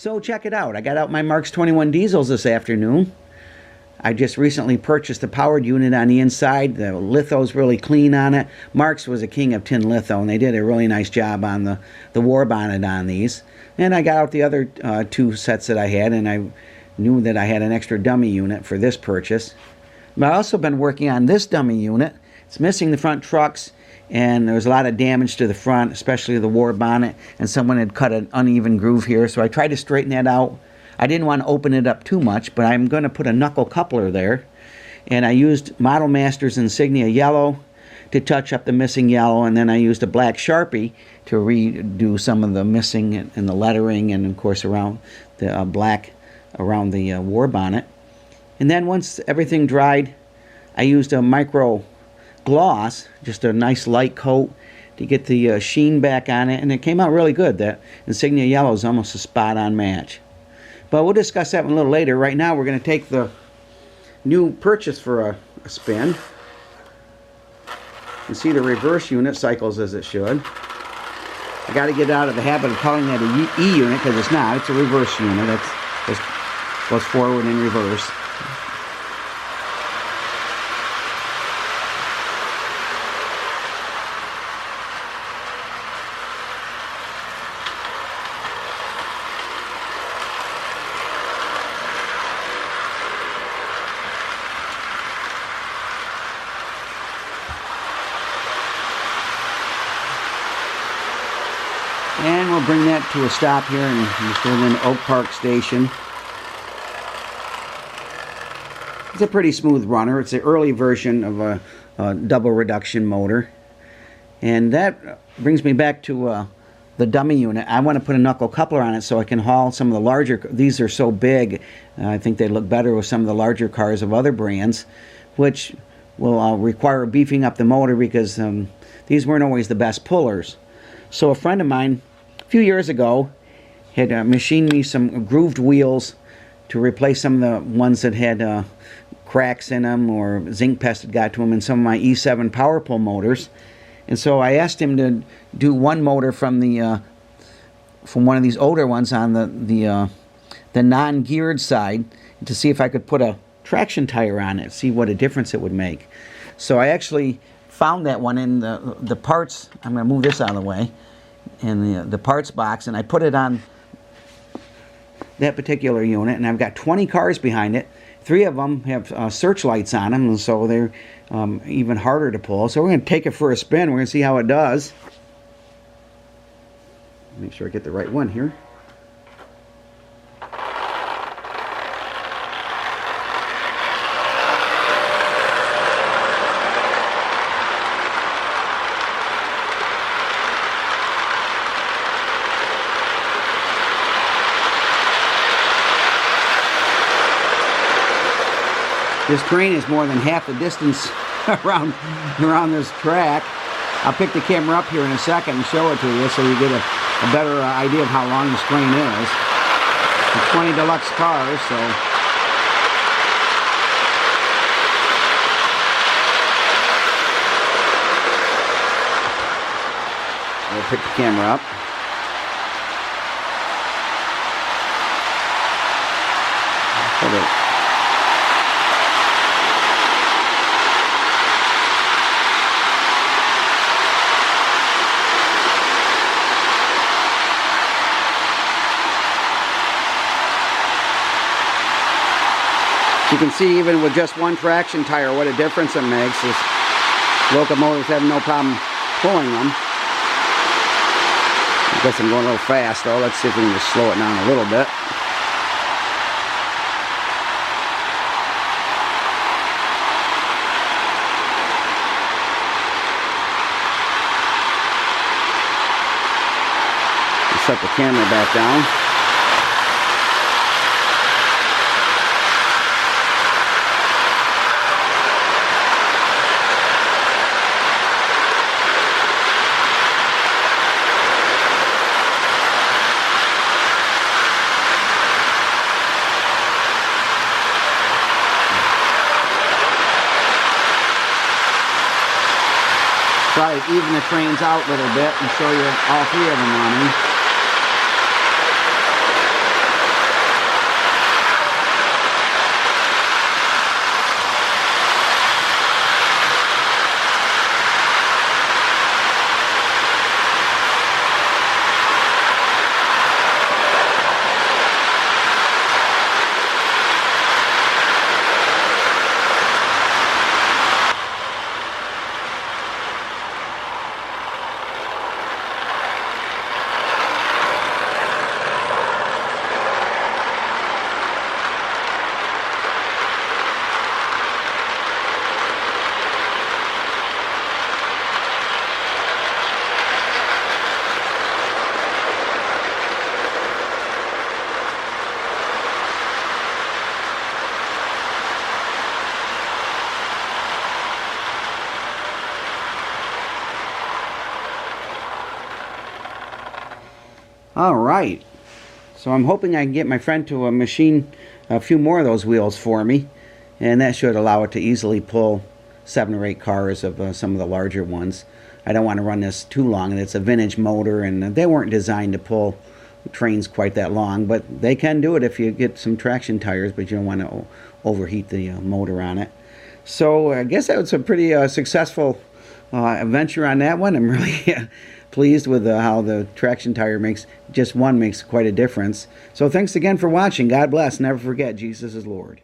So check it out. I got out my Marx 21 diesels this afternoon. I just recently purchased a powered unit on the inside. The litho's really clean on it. Marx was a king of tin litho, and they did a really nice job on the war bonnet on these. And I got out the other two sets that I had, and I knew that I had an extra dummy unit for this purchase. But I've also been working on this dummy unit. It's missing the front trucks, and there was a lot of damage to the front, especially the war bonnet, and someone had cut an uneven groove here, so I tried to straighten that out. I didn't want to open it up too much, but I'm going to put a knuckle coupler there, and I used Model Master's Insignia yellow to touch up the missing yellow, and then I used a black Sharpie to redo some of the missing and the lettering, and of course around the black around the war bonnet. And then once everything dried, I used a micro gloss, just a nice light coat to get the sheen back on it, and it came out really good. That Insignia yellow is almost a spot-on match. But we'll discuss that one a little later. Right now we're going to take the new purchase for a spin. You see the reverse unit cycles as it should. I got to get out of the habit of calling that a E unit, because it's not. It's a reverse unit. It goes forward and reverse. And we'll bring that to a stop here in Oak Park Station. It's a pretty smooth runner. It's the early version of a double reduction motor. And that brings me back to the dummy unit. I want to put a knuckle coupler on it so I can haul some of the larger. These are so big, I think they look better with some of the larger cars of other brands, which will require beefing up the motor, because these weren't always the best pullers. So a friend of mine a few years ago had machined me some grooved wheels to replace some of the ones that had cracks in them, or zinc pest had got to them in some of my E7 power pull motors. And so I asked him to do one motor from one of these older ones on the non-geared side, to see if I could put a traction tire on it, see what a difference it would make. So I actually found that one in the parts. I'm going to move this out of the way, in the parts box, and I put it on that particular unit, and I've got 20 cars behind it. 3 of them have searchlights on them, and so they're even harder to pull. So we're going to take it for a spin. We're going to see how it does. Make sure I get the right one here. This train is more than half the distance around this track. I'll pick the camera up here in a second and show it to you so you get a better idea of how long this train is. It's 20 deluxe cars, so. We'll pick the camera up. Hold it. You can see even with just one traction tire what a difference it makes. This locomotives have no problem pulling them. I guess I'm going a little fast though. Let's see if we can just slow it down a little bit. Set the camera back down. Try to even the trains out a little bit and show you all 3 of them running. All right. So I'm hoping I can get my friend to machine a few more of those wheels for me, and that should allow it to easily pull 7 or 8 cars of some of the larger ones. I don't want to run this too long, and it's a vintage motor, and they weren't designed to pull trains quite that long, but they can do it if you get some traction tires, but you don't want to overheat the motor on it. So I guess that was a pretty successful adventure on that one. I'm really pleased with how the traction tire makes quite a difference. So thanks again for watching. God bless. Never forget, Jesus is Lord.